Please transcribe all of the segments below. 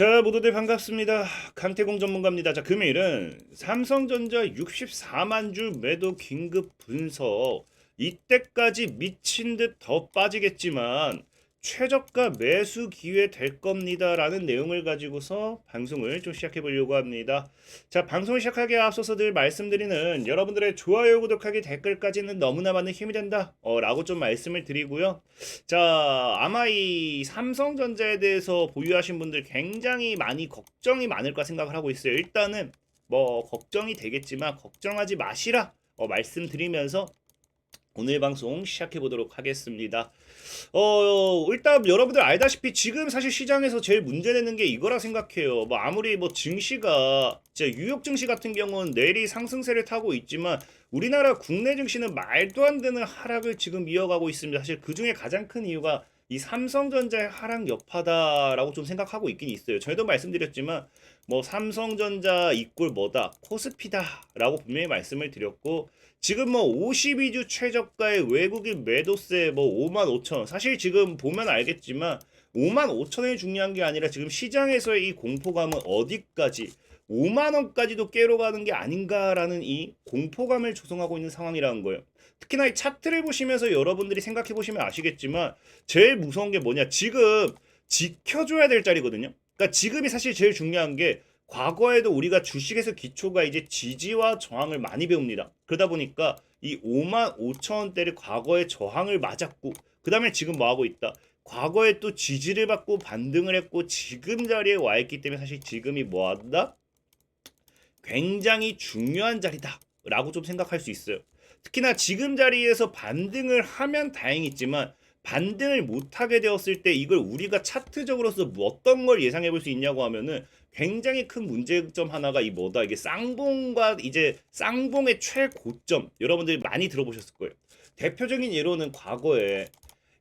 자, 모두들 반갑습니다. 강태공 전문가입니다. 자, 금일은 삼성전자 64만 주 매도 긴급 분석. 이때까지 미친 듯 더 빠지겠지만 최저가 매수 기회 될 겁니다라는 내용을 가지고서 방송을 좀 시작해 보려고 합니다. 자, 방송을 시작하기에 앞서서 늘 말씀드리는 여러분들의 좋아요, 구독하기, 댓글까지는 너무나 많은 힘이 된다. 라고 좀 말씀을 드리고요. 자, 아마 이 삼성전자에 대해서 보유하신 분들 굉장히 많이 걱정이 많을 까 생각을 하고 있어요. 일단은 뭐 걱정이 되겠지만 걱정하지 마시라 말씀드리면서 오늘 방송 시작해 보도록 하겠습니다. 일단 여러분들 알다시피 지금 사실 시장에서 제일 문제되는 게 이거라 생각해요. 뭐 아무리 뭐 증시가 진짜 뉴욕 증시 같은 경우는 내리 상승세를 타고 있지만 우리나라 국내 증시는 말도 안 되는 하락을 지금 이어가고 있습니다. 사실 그 중에 가장 큰 이유가 이 삼성전자의 하락 여파다라고 좀 생각하고 있긴 있어요. 저희도 말씀드렸지만 뭐 삼성전자 이꼴 뭐다 코스피다라고 분명히 말씀을 드렸고 지금 뭐 52주 최저가의 외국인 매도세 뭐 5만 5천 원. 사실 지금 보면 알겠지만 5만 5천 원이 중요한 게 아니라 지금 시장에서의 이 공포감은 어디까지 5만 원까지도 깨러 가는 게 아닌가라는 이 공포감을 조성하고 있는 상황이라는 거예요. 특히나 이 차트를 보시면서 여러분들이 생각해 보시면 아시겠지만 제일 무서운 게 뭐냐? 지금 지켜줘야 될 자리거든요. 그러니까 지금이 사실 제일 중요한 게 과거에도 우리가 주식에서 기초가 이제 지지와 저항을 많이 배웁니다. 그러다 보니까 이 5만 5천 원대를 과거에 저항을 맞았고 그 다음에 지금 뭐 하고 있다. 과거에 또 지지를 받고 반등을 했고 지금 자리에 와 있기 때문에 사실 지금이 뭐 한다? 굉장히 중요한 자리다 라고 좀 생각할 수 있어요. 특히나 지금 자리에서 반등을 하면 다행이지만 반등을 못하게 되었을 때 이걸 우리가 차트적으로서 뭐 어떤 걸 예상해 볼 수 있냐고 하면은 굉장히 큰 문제점 하나가 이 뭐다 이게 쌍봉과 이제 쌍봉의 최고점 여러분들이 많이 들어보셨을 거예요. 대표적인 예로는 과거에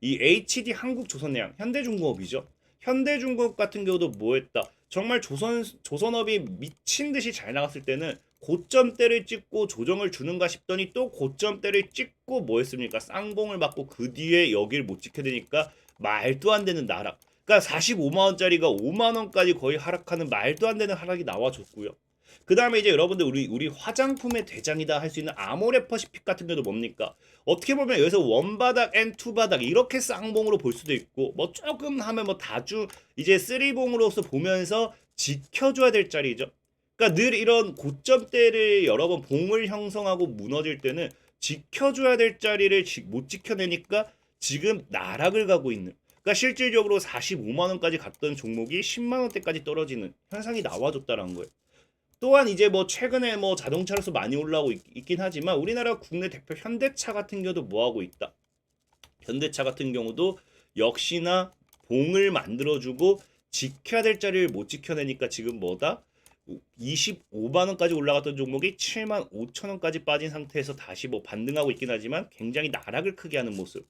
이 HD 한국조선해양 현대중공업이죠. 현대중공업 같은 경우도 뭐 했다. 정말 조선업이 미친 듯이 잘 나갔을 때는 고점대를 찍고 조정을 주는가 싶더니 또 고점대를 찍고 뭐 했습니까? 쌍봉을 맞고 그 뒤에 여길 못 지켜야 되니까 말도 안 되는 나락. 그러니까 45만 원짜리가 5만 원까지 거의 하락하는 말도 안 되는 하락이 나와줬고요. 그 다음에 이제 여러분들 우리 화장품의 대장이다 할 수 있는 아모레퍼시픽 같은 경우도 뭡니까? 어떻게 보면 여기서 원바닥 앤 투바닥 이렇게 쌍봉으로 볼 수도 있고 뭐 조금 하면 뭐 다주 이제 쓰리봉으로서 보면서 지켜줘야 될 자리죠. 그러니까 늘 이런 고점대를 여러 번 봉을 형성하고 무너질 때는 지켜줘야 될 자리를 못 지켜내니까 지금 나락을 가고 있는. 그러니까 실질적으로 45만 원까지 갔던 종목이 10만 원대까지 떨어지는 현상이 나와줬다는 거예요. 또한 이제 뭐 최근에 뭐 자동차로서 많이 올라오고 있긴 하지만 우리나라 국내 대표 현대차 같은 경우도 뭐 하고 있다. 현대차 같은 경우도 역시나 봉을 만들어주고 지켜야 될 자리를 못 지켜내니까 지금 뭐다? 25만 원까지 올라갔던 종목이 7만 5천 원까지 빠진 상태에서 다시 뭐 반등하고 있긴 하지만 굉장히 나락을 크게 하는 모습.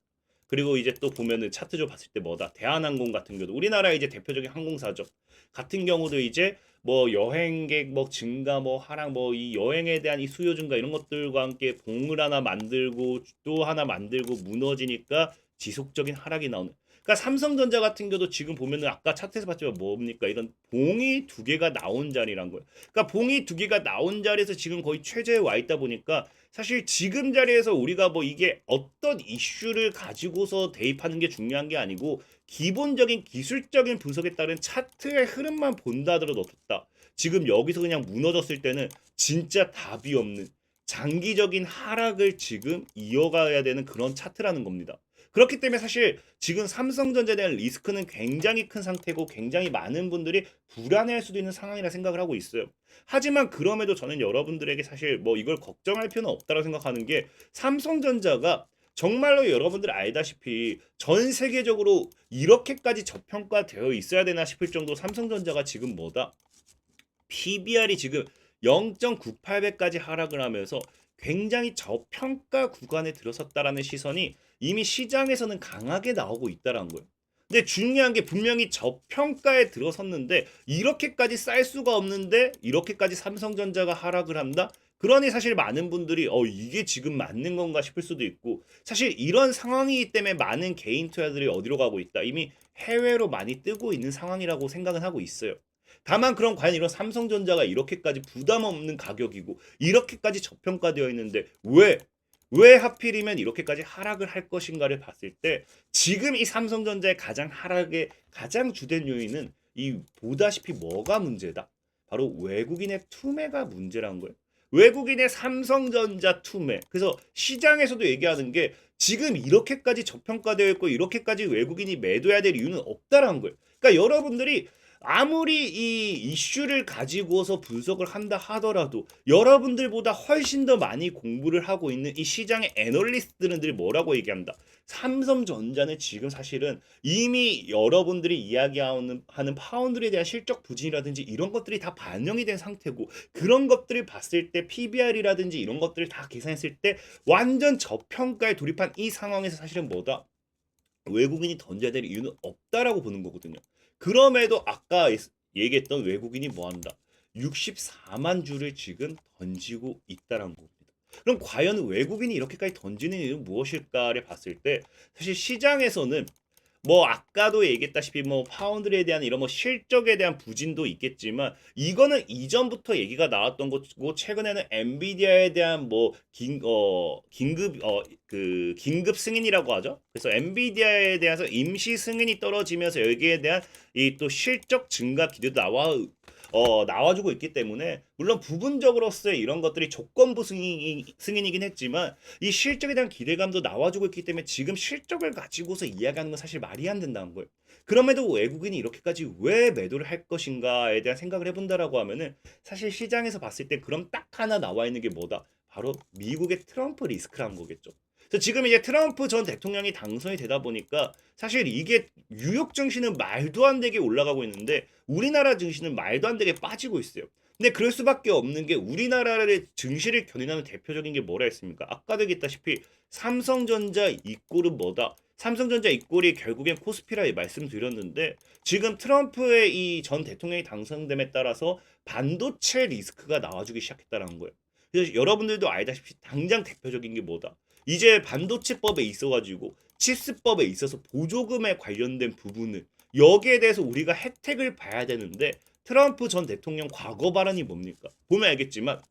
그리고 이제 또 보면은 차트조 봤을 때 뭐다? 대한항공 같은 경우도 우리나라의 이제 대표적인 항공사죠. 같은 경우도 이제 뭐 여행객 뭐 증가 뭐 하락 뭐 이 여행에 대한 이 수요 증가 이런 것들과 함께 봉을 하나 만들고 또 하나 만들고 무너지니까 지속적인 하락이 나오는. 그러니까 삼성전자 같은 경우도 지금 보면은 아까 차트에서 봤지만 뭡니까? 이런 봉이 두 개가 나온 자리란 거예요. 그러니까 봉이 두 개가 나온 자리에서 지금 거의 최저에 와 있다 보니까 사실 지금 자리에서 우리가 뭐 이게 어떤 이슈를 가지고서 대입하는 게 중요한 게 아니고 기본적인 기술적인 분석에 따른 차트의 흐름만 본다 하더라도 어떻다. 지금 여기서 그냥 무너졌을 때는 진짜 답이 없는 장기적인 하락을 지금 이어가야 되는 그런 차트라는 겁니다. 그렇기 때문에 사실 지금 삼성전자에 대한 리스크는 굉장히 큰 상태고 굉장히 많은 분들이 불안해할 수도 있는 상황이라 생각을 하고 있어요. 하지만 그럼에도 저는 여러분들에게 사실 뭐 이걸 걱정할 필요는 없다고 생각하는 게 삼성전자가 정말로 여러분들 알다시피 전 세계적으로 이렇게까지 저평가되어 있어야 되나 싶을 정도 삼성전자가 지금 뭐다? PBR이 지금 0.98배까지 하락을 하면서 굉장히 저평가 구간에 들어섰다라는 시선이 이미 시장에서는 강하게 나오고 있다라는 거예요. 근데 중요한 게 분명히 저평가에 들어섰는데 이렇게까지 쌀 수가 없는데 이렇게까지 삼성전자가 하락을 한다? 그러니 사실 많은 분들이 이게 지금 맞는 건가 싶을 수도 있고 사실 이런 상황이기 때문에 많은 개인 투자들이 어디로 가고 있다. 이미 해외로 많이 뜨고 있는 상황이라고 생각은 하고 있어요. 다만 그럼 과연 이런 삼성전자가 이렇게까지 부담 없는 가격이고 이렇게까지 저평가되어 있는데 왜 하필이면 이렇게까지 하락을 할 것인가를 봤을 때 지금 이 삼성전자의 가장 하락의 가장 주된 요인은 이 보다시피 뭐가 문제다? 바로 외국인의 투매가 문제라는 거예요. 외국인의 삼성전자 투매. 그래서 시장에서도 얘기하는 게 지금 이렇게까지 저평가되어 있고 이렇게까지 외국인이 매도해야 될 이유는 없다라는 거예요. 그러니까 여러분들이 아무리 이 이슈를 가지고서 분석을 한다 하더라도 여러분들보다 훨씬 더 많이 공부를 하고 있는 이 시장의 애널리스트들은 뭐라고 얘기한다. 삼성전자는 지금 사실은 이미 여러분들이 이야기하는 파운드에 대한 실적 부진이라든지 이런 것들이 다 반영이 된 상태고 그런 것들을 봤을 때 PBR이라든지 이런 것들을 다 계산했을 때 완전 저평가에 돌입한 이 상황에서 사실은 뭐다? 외국인이 던져야 될 이유는 없다라고 보는 거거든요. 그럼에도 아까 얘기했던 외국인이 뭐한다? 64만 주를 지금 던지고 있다는 겁니다. 그럼 과연 외국인이 이렇게까지 던지는 이유는 무엇일까를 봤을 때 사실 시장에서는 뭐 아까도 얘기했다시피 뭐 파운드에 대한 이런 뭐 실적에 대한 부진도 있겠지만 이거는 이전부터 얘기가 나왔던 거고 최근에는 엔비디아에 대한 뭐 긴급 승인이라고 하죠. 그래서 엔비디아에 대해서 임시 승인이 떨어지면서 여기에 대한 이 또 실적 증가 기대도 나와주고 있기 때문에 물론 부분적으로서의 이런 것들이 조건부 승인이긴 했지만 이 실적에 대한 기대감도 나와주고 있기 때문에 지금 실적을 가지고서 이야기하는 건 사실 말이 안 된다는 거예요. 그럼에도 외국인이 이렇게까지 왜 매도를 할 것인가에 대한 생각을 해본다라고 하면은 사실 시장에서 봤을 때 그럼 딱 하나 나와 있는 게 뭐다? 바로 미국의 트럼프 리스크라는 거겠죠. 그래서 지금 이제 트럼프 전 대통령이 당선이 되다 보니까 사실 이게 뉴욕 증시는 말도 안 되게 올라가고 있는데 우리나라 증시는 말도 안 되게 빠지고 있어요. 근데 그럴 수밖에 없는 게 우리나라의 증시를 견인하는 대표적인 게 뭐라 했습니까? 아까도 얘기했다시피 삼성전자 이꼴은 뭐다? 삼성전자 이꼴이 결국엔 코스피라 말씀드렸는데 지금 트럼프의 이 전 대통령이 당선됨에 따라서 반도체 리스크가 나와주기 시작했다는 거예요. 그래서 여러분들도 알다시피 당장 대표적인 게 뭐다? 이제 반도체법에 있어가지고 칩스법에 있어서 보조금에 관련된 부분을 여기에 대해서 우리가 혜택을 봐야 되는데 트럼프 전 대통령 과거 발언이 뭡니까? 보면 알겠지만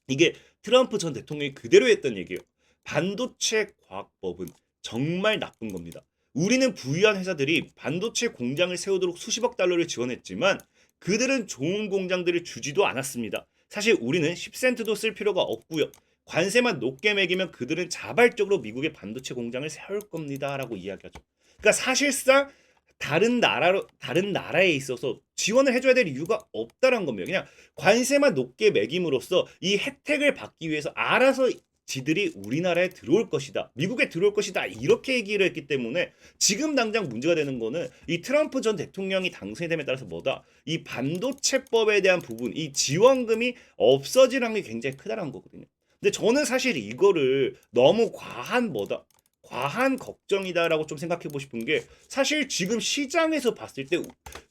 이게 트럼프 전 대통령이 그대로 했던 얘기예요. 반도체 과학법은 정말 나쁜 겁니다. 우리는 부유한 회사들이 반도체 공장을 세우도록 수십억 달러를 지원했지만 그들은 좋은 공장들을 주지도 않았습니다. 사실 우리는 10센트도 쓸 필요가 없고요. 관세만 높게 매기면 그들은 자발적으로 미국의 반도체 공장을 세울 겁니다라고 이야기하죠. 그러니까 사실상 다른 나라에 있어서 지원을 해줘야 될 이유가 없다는 겁니다. 그냥 관세만 높게 매김으로써 이 혜택을 받기 위해서 알아서 지들이 우리나라에 들어올 것이다. 미국에 들어올 것이다. 이렇게 얘기를 했기 때문에 지금 당장 문제가 되는 거는 이 트럼프 전 대통령이 당선이 됨에 따라서 뭐다? 이 반도체법에 대한 부분, 이 지원금이 없어질 확률이 굉장히 크다는 거거든요. 근데 저는 사실 이거를 너무 과한 걱정이다라고 좀 생각해 보고 싶은 게 사실 지금 시장에서 봤을 때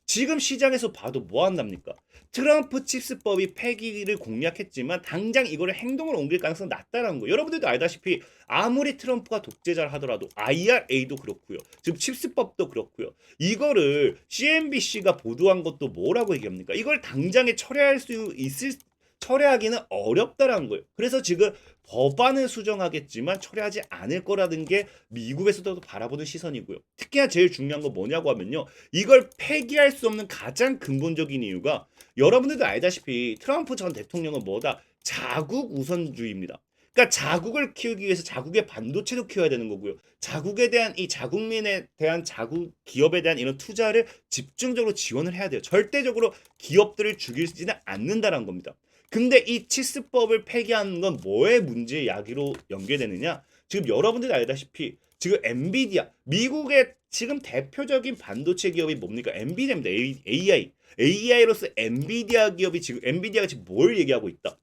지금 시장에서 봐도 뭐 한답니까? 트럼프 칩스법이 폐기를 공약했지만 당장 이거를 행동으로 옮길 가능성이 낮다는 거예요. 여러분들도 알다시피 아무리 트럼프가 독재자를 하더라도 IRA도 그렇고요. 지금 칩스법도 그렇고요. 이거를 CNBC가 보도한 것도 뭐라고 얘기합니까? 이걸 당장에 철회하기는 어렵다라는 거예요. 그래서 지금 법안을 수정하겠지만 철회하지 않을 거라는 게 미국에서도 바라보는 시선이고요. 특히나 제일 중요한 건 뭐냐고 하면요. 이걸 폐기할 수 없는 가장 근본적인 이유가 여러분들도 알다시피 트럼프 전 대통령은 뭐다? 자국 우선주의입니다. 그러니까 자국을 키우기 위해서 자국의 반도체도 키워야 되는 거고요. 자국에 대한 이 자국민에 대한 자국 기업에 대한 이런 투자를 집중적으로 지원을 해야 돼요. 절대적으로 기업들을 죽이지는 않는다는 겁니다. 근데 이 칩스법을 폐기하는 건 뭐의 문제 야기로 연계되느냐? 지금 여러분들이 알다시피 지금 엔비디아 미국의 지금 대표적인 반도체 기업이 뭡니까? 엔비디아입니다. AI로서 엔비디아가 지금 뭘 얘기하고 있다?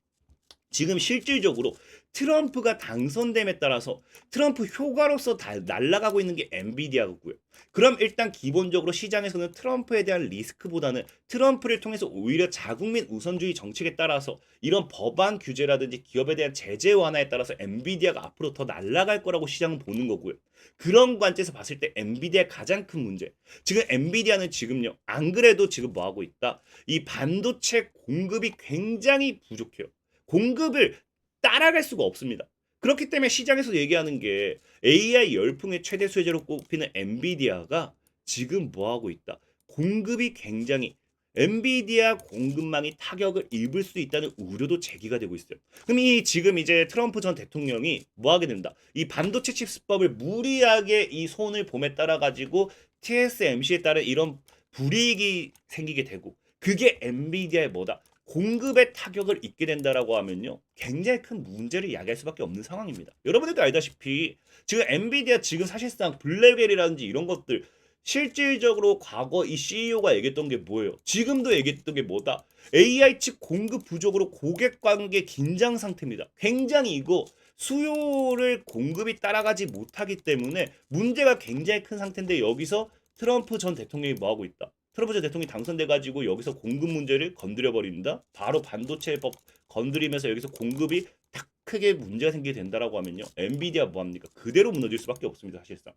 지금 실질적으로 트럼프가 당선됨에 따라서 트럼프 효과로서 다 날아가고 있는 게 엔비디아고요. 그럼 일단 기본적으로 시장에서는 트럼프에 대한 리스크보다는 트럼프를 통해서 오히려 자국민 우선주의 정책에 따라서 이런 법안 규제라든지 기업에 대한 제재 완화에 따라서 엔비디아가 앞으로 더 날아갈 거라고 시장은 보는 거고요. 그런 관점에서 봤을 때 엔비디아의 가장 큰 문제. 지금 엔비디아는 지금요. 안 그래도 지금 뭐 하고 있다. 이 반도체 공급이 굉장히 부족해요. 공급을 따라갈 수가 없습니다. 그렇기 때문에 시장에서 얘기하는 게 AI 열풍의 최대 수혜자로 꼽히는 엔비디아가 지금 뭐 하고 있다. 공급이 굉장히 엔비디아 공급망이 타격을 입을 수 있다는 우려도 제기가 되고 있어요. 그럼 이 지금 이제 트럼프 전 대통령이 뭐 하게 된다. 이 반도체 칩스법을 무리하게 이 손을 봄에 따라 가지고 TSMC에 따른 이런 불이익이 생기게 되고 그게 엔비디아의 뭐다. 공급에 타격을 입게 된다라고 하면요. 굉장히 큰 문제를 야기할 수밖에 없는 상황입니다. 여러분들도 알다시피 지금 엔비디아 지금 사실상 블랙웰이라든지 이런 것들 실질적으로 과거 이 CEO가 얘기했던 게 뭐예요? 지금도 얘기했던 게 뭐다? AI 칩 공급 부족으로 고객 관계 긴장 상태입니다. 굉장히 이거 수요를 공급이 따라가지 못하기 때문에 문제가 굉장히 큰 상태인데 여기서 트럼프 전 대통령이 뭐 하고 있다? 트럼프 전 대통령이 당선돼 가지고 여기서 공급 문제를 건드려 버린다. 바로 반도체법 건드리면서 여기서 공급이 딱 크게 문제가 생기게 된다라고 하면요. 엔비디아 뭐 합니까? 그대로 무너질 수밖에 없습니다. 사실상.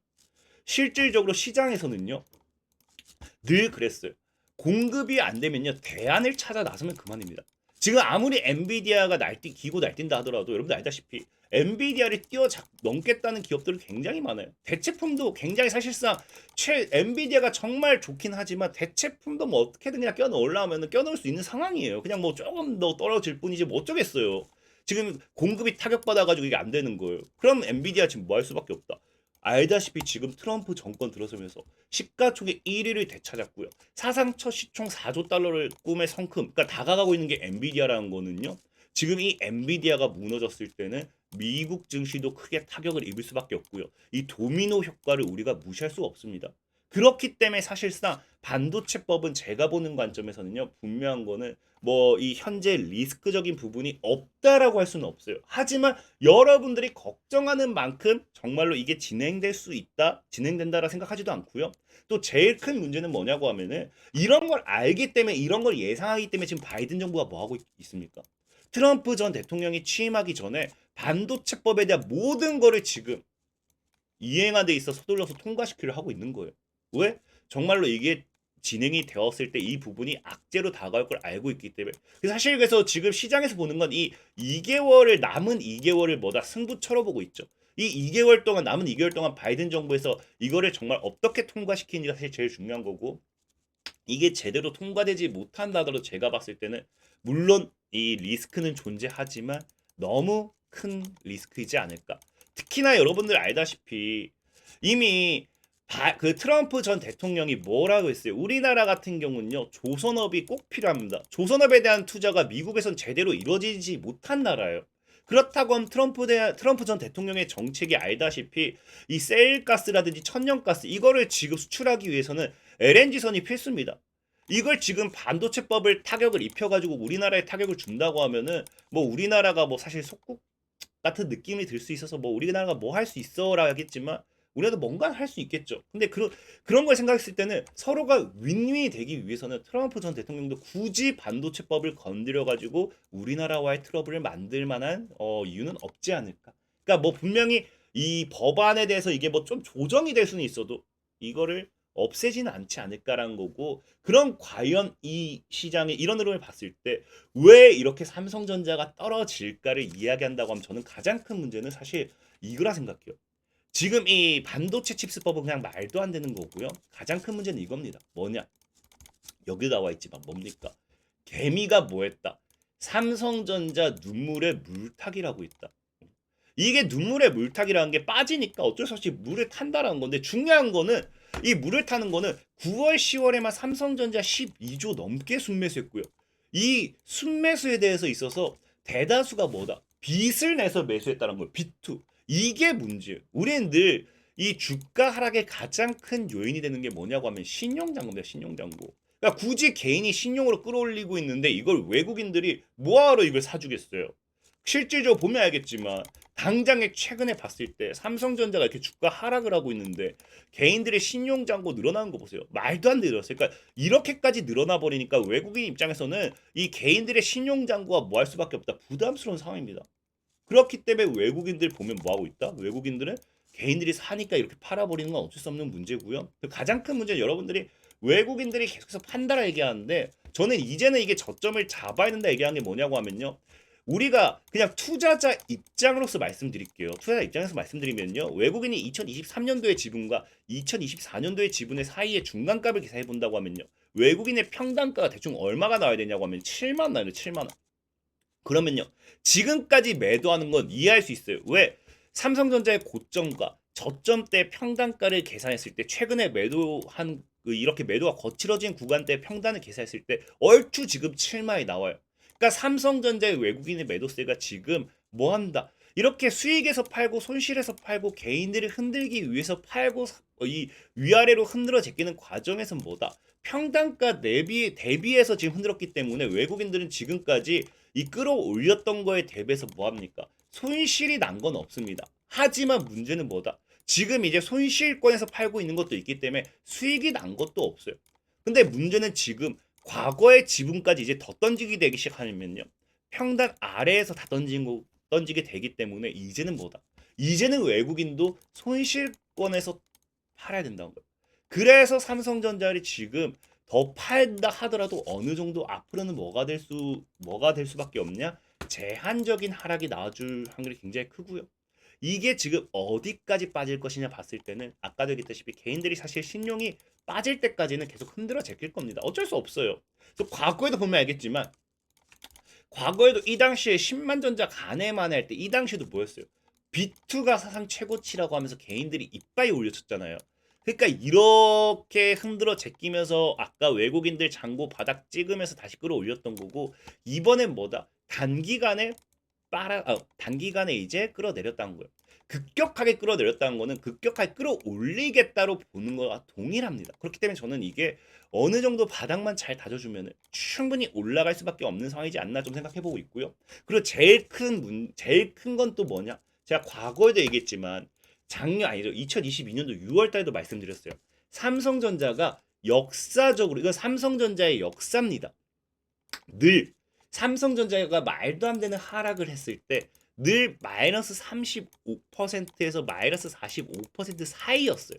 실질적으로 시장에서는요. 늘 그랬어요. 공급이 안 되면요. 대안을 찾아 나서면 그만입니다. 지금 아무리 엔비디아가 기고 날뛴다 하더라도 여러분들 알다시피 엔비디아를 넘겠다는 기업들은 굉장히 많아요. 대체품도 굉장히 사실상 엔비디아가 정말 좋긴 하지만 대체품도 뭐 어떻게든 그냥 껴넣으려면 껴넣을 수 있는 상황이에요. 그냥 뭐 조금 더 떨어질 뿐이지 뭐 어쩌겠어요. 지금 공급이 타격받아가지고 이게 안 되는 거예요. 그럼 엔비디아 지금 뭐 할 수밖에 없다. 알다시피 지금 트럼프 정권 들어서면서 시가총액 1위를 되찾았고요. 사상 첫 시총 4조 달러를 꿈의 성큼, 그러니까 다가가고 있는 게 엔비디아라는 거는요. 지금 이 엔비디아가 무너졌을 때는 미국 증시도 크게 타격을 입을 수밖에 없고요. 이 도미노 효과를 우리가 무시할 수 없습니다. 그렇기 때문에 사실상 반도체법은 제가 보는 관점에서는요. 분명한 거는 뭐 이 현재 리스크적인 부분이 없다라고 할 수는 없어요. 하지만 여러분들이 걱정하는 만큼 정말로 이게 진행될 수 있다, 진행된다라 생각하지도 않고요. 또 제일 큰 문제는 뭐냐고 하면은 이런 걸 알기 때문에 이런 걸 예상하기 때문에 지금 바이든 정부가 뭐 하고 있습니까? 트럼프 전 대통령이 취임하기 전에 반도체법에 대한 모든 거를 지금 이행하는 데 있어 서둘러서 통과시키려 하고 있는 거예요. 왜? 정말로 이게 진행이 되었을 때 이 부분이 악재로 다가올 걸 알고 있기 때문에. 사실 그래서 지금 시장에서 보는 건 이 2개월을 남은 2개월을 뭐다 승부처로 보고 있죠. 이 2개월 동안 남은 2개월 동안 바이든 정부에서 이거를 정말 어떻게 통과시키는지가 사실 제일 중요한 거고 이게 제대로 통과되지 못한다 하더라도 제가 봤을 때는 물론 이 리스크는 존재하지만 너무 큰 리스크이지 않을까. 특히나 여러분들 알다시피 이미 그 트럼프 전 대통령이 뭐라고 했어요? 우리나라 같은 경우는요. 조선업이 꼭 필요합니다. 조선업에 대한 투자가 미국에선 제대로 이루어지지 못한 나라예요. 그렇다고 하면 트럼프 전 대통령의 정책이 알다시피 이 세일가스라든지 천연가스 이거를 지금 수출하기 위해서는 LNG선이 필수입니다. 이걸 지금 반도체법을 타격을 입혀가지고 우리나라에 타격을 준다고 하면은 뭐 우리나라가 뭐 사실 속국 같은 느낌이 들 수 있어서 뭐 우리나라가 뭐 할 수 있어라 하겠지만 우리나라도 뭔가 할 수 있겠죠. 근데 그런 걸 생각했을 때는 서로가 윈윈이 되기 위해서는 트럼프 전 대통령도 굳이 반도체법을 건드려 가지고 우리나라와의 트러블을 만들 만한 이유는 없지 않을까. 그러니까 뭐 분명히 이 법안에 대해서 이게 뭐 좀 조정이 될 수는 있어도 이거를 없애지는 않지 않을까라는 거고 그럼 과연 이 시장의 이런 흐름을 봤을 때 왜 이렇게 삼성전자가 떨어질까를 이야기한다고 하면 저는 가장 큰 문제는 사실 이거라 생각해요. 지금 이 반도체 칩스법은 그냥 말도 안 되는 거고요. 가장 큰 문제는 이겁니다. 뭐냐? 여기 나와 있지만 뭡니까? 개미가 뭐했다? 삼성전자 눈물의 물타기라고 있다. 이게 눈물의 물타기라는 게 빠지니까 어쩔 수 없이 물을 탄다라는 건데 중요한 거는 이 물을 타는 거는 9월, 10월에만 삼성전자 12조 넘게 순매수했고요. 이 순매수에 대해서 있어서 대다수가 뭐다? 빚을 내서 매수했다는 거예요. 빚투. 이게 문제예요. 우리는 늘 이 주가 하락의 가장 큰 요인이 되는 게 뭐냐고 하면 신용장고입니다. 신용장고. 그러니까 굳이 개인이 신용으로 끌어올리고 있는데 이걸 외국인들이 뭐하러 이걸 사주겠어요. 실질적으로 보면 알겠지만 당장에 최근에 봤을 때 삼성전자가 이렇게 주가 하락을 하고 있는데 개인들의 신용 잔고 늘어나는 거 보세요. 말도 안 늘었어요. 그러니까 이렇게까지 늘어나 버리니까 외국인 입장에서는 이 개인들의 신용 잔고가 뭐 할 수밖에 없다. 부담스러운 상황입니다. 그렇기 때문에 외국인들 보면 뭐 하고 있다? 외국인들은 개인들이 사니까 이렇게 팔아버리는 건 어쩔 수 없는 문제고요. 가장 큰 문제는 여러분들이 외국인들이 계속해서 판다라 얘기하는데 저는 이제는 이게 저점을 잡아야 된다 얘기하는 게 뭐냐고 하면요. 우리가 그냥 투자자 입장으로서 말씀드릴게요. 투자자 입장에서 말씀드리면요. 외국인이 2023년도의 지분과 2024년도의 지분의 사이의 중간값을 계산해 본다고 하면요. 외국인의 평단가가 대충 얼마가 나와야 되냐고 하면 7만 나와요. 7만 원. 그러면요. 지금까지 매도하는 건 이해할 수 있어요. 왜? 삼성전자의 고점과 저점 때 평단가를 계산했을 때 최근에 매도한 이렇게 매도가 거칠어진 구간대 평단을 계산했을 때 얼추 지금 7만이 나와요. 그러니까 삼성전자의 외국인의 매도세가 지금 뭐 한다? 이렇게 수익에서 팔고 손실에서 팔고 개인들을 흔들기 위해서 팔고 이 위아래로 흔들어 제끼는 과정에서 뭐다? 평단가 대비해서 지금 흔들었기 때문에 외국인들은 지금까지 이 끌어올렸던 거에 대비해서 뭐 합니까? 손실이 난 건 없습니다. 하지만 문제는 뭐다? 지금 이제 손실권에서 팔고 있는 것도 있기 때문에 수익이 난 것도 없어요. 근데 문제는 지금 과거의 지분까지 이제 더 던지게 되기 시작하면요. 평단 아래에서 다 던지게 되기 때문에 이제는 뭐다? 이제는 외국인도 손실권에서 팔아야 된다는 거예요. 그래서 삼성전자를 지금 더 팔다 하더라도 어느 정도 앞으로는 뭐가 될 수밖에 없냐? 제한적인 하락이 나와줄 확률이 굉장히 크고요. 이게 지금 어디까지 빠질 것이냐 봤을 때는 아까도 얘기했다시피 개인들이 사실 신용이 빠질 때까지는 계속 흔들어 제낄 겁니다. 어쩔 수 없어요. 또 과거에도 보면 알겠지만 과거에도 이 당시에 10만 전자 가내만 할 때 이 당시에도 뭐였어요? B2가 사상 최고치라고 하면서 개인들이 이빠이 올려쳤잖아요. 그러니까 이렇게 흔들어 제끼면서 아까 외국인들 잔고 바닥 찍으면서 다시 끌어올렸던 거고 이번엔 뭐다? 단기간에 이제 끌어내렸다는 거예요. 급격하게 끌어내렸다는 거는 급격하게 끌어올리겠다로 보는 거와 동일합니다. 그렇기 때문에 저는 이게 어느 정도 바닥만 잘 다져주면 충분히 올라갈 수밖에 없는 상황이지 않나 좀 생각해보고 있고요. 그리고 제일 큰 건 또 뭐냐? 제가 과거에도 얘기했지만 작년 아니죠. 2022년도 6월 달에도 말씀드렸어요. 삼성전자가 역사적으로 이건 삼성전자의 역사입니다. 늘 삼성전자가 말도 안 되는 하락을 했을 때 늘 마이너스 35%에서 마이너스 45% 사이였어요.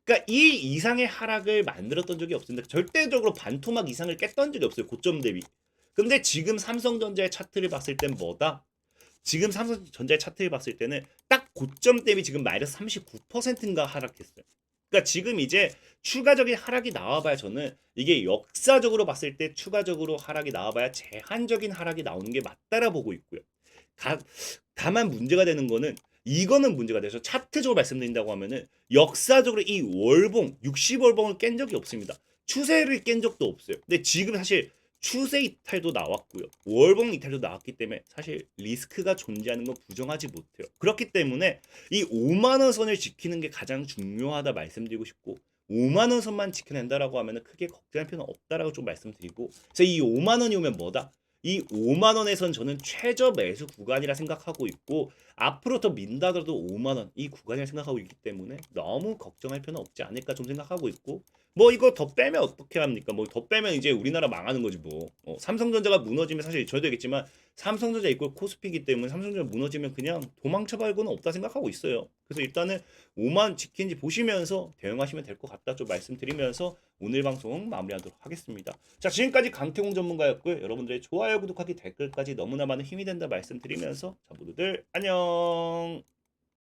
그러니까 이 이상의 하락을 만들었던 적이 없습니다. 절대적으로 반토막 이상을 깼던 적이 없어요. 고점 대비. 근데 지금 삼성전자의 차트를 봤을 땐 뭐다? 지금 삼성전자의 차트를 봤을 때는 딱 고점 대비 지금 마이너스 39%인가 하락했어요. 그러니까 지금 이제 추가적인 하락이 나와봐야 저는 이게 역사적으로 봤을 때 추가적으로 하락이 나와봐야 제한적인 하락이 나오는 게 맞다라 보고 있고요. 다만 문제가 되는 거는 이거는 문제가 돼서 차트적으로 말씀드린다고 하면은 역사적으로 이 월봉 60월봉을 깬 적이 없습니다. 추세를 깬 적도 없어요. 근데 지금 사실 추세 이탈도 나왔고요. 월봉 이탈도 나왔기 때문에 사실 리스크가 존재하는 건 부정하지 못해요. 그렇기 때문에 이 5만 원 선을 지키는 게 가장 중요하다 말씀드리고 싶고 5만 원 선만 지켜낸다라고 하면 크게 걱정할 필요는 없다라고 좀 말씀드리고 그래서 이 5만 원이 오면 뭐다? 이 5만 원에선 저는 최저 매수 구간이라 생각하고 있고 앞으로 더 민다더라도 5만 원 이 구간이라 생각하고 있기 때문에 너무 걱정할 필요는 없지 않을까 좀 생각하고 있고 뭐 이거 더 빼면 어떻게 합니까? 뭐 더 빼면 이제 우리나라 망하는 거지 뭐. 삼성전자가 무너지면 사실 저도 얘기했지만 삼성전자 있고 코스피이기 때문에 삼성전자 무너지면 그냥 도망쳐 말고는 없다 생각하고 있어요. 그래서 일단은 5만 지킨지 보시면서 대응하시면 될 것 같다 좀 말씀드리면서 오늘 방송 마무리하도록 하겠습니다. 자 지금까지 강태공 전문가였고요. 여러분들의 좋아요, 구독하기, 댓글까지 너무나 많은 힘이 된다 말씀드리면서 자 모두들 안녕.